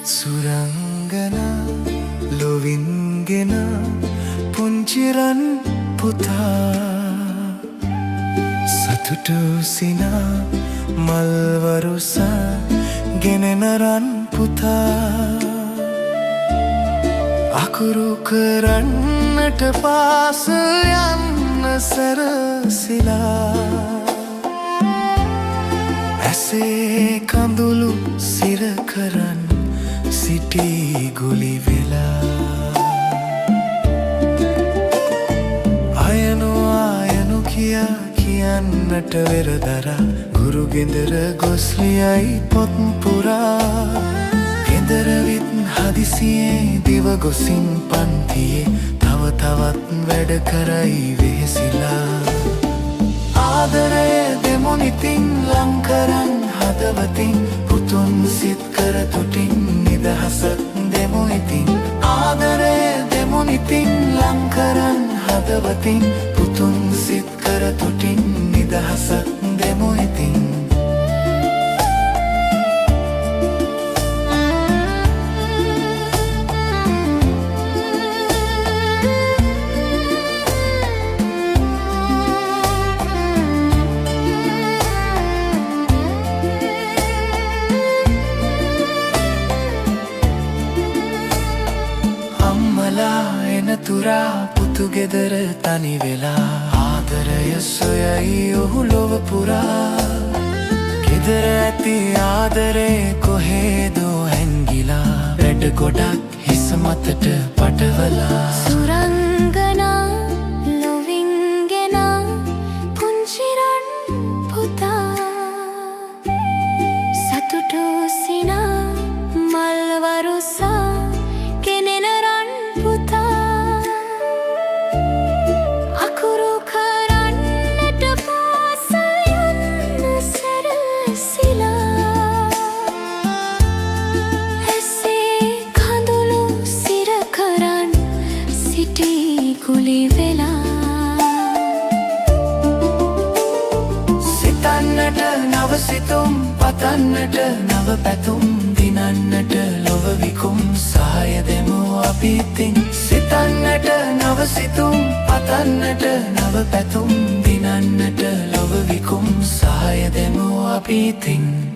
සුරංගනා ලොවින්ගෙන පුංචිරන් පුතා සතුටු සිනා මල්වරුසා ගෙනෙනරන් පුතා අකුරු කරන්නට පාස යන්න සැරසිලා ඇසේ කඳුළු සිර කරන් සිටි ගුලි වෙලා අයනු ආයනු කියා කියන්නට වෙරදරා ගුරු ගෙදර ගොස් ලියයි පොත් පුරා ගෙදර විත් හදිසියේ දිව ගොසින් පන්තියේ තව තවත් වැඩ කරයි වෙහෙසිලා ආදරය දෙමුනිතින් ලංකරන් හදවතින් පුතුන් සිත් කර තුටින් නිදහසක් දෙමු ඉතින් ආදරය දෙමුනිතින් ලංකරන් හදවතින් පුතුන් සිත් කර තුටින් නිදහසක් දෙමු ඉතින් තුරා පුතු ගෙදර තනි වෙලා ආදරය සොයයි ඔහු ලොව පුරා ගෙදර ඇති ආදරේ කොහෙදෝ හැංගිලා වැඩ ගොඩක් හිස මතට පටවලා සුරංගනා ලොවින්ගෙන පුංචිරන් පුතා සතුටු සිනා මල්වරුසා ගෙනෙනරන් පුතා කුලි වෙලා සිතන්නට නව සිතුම් පතන්නට නව පැතුම් දිනන්නට ලොව විකුම් සහාය දෙමු අපි ඉතින් සිතන්නට නව සිතුම් පතන්නට නව පැතුම් දිනන්නට ලොව විකුම් සහාය දෙමු අපි ඉතින්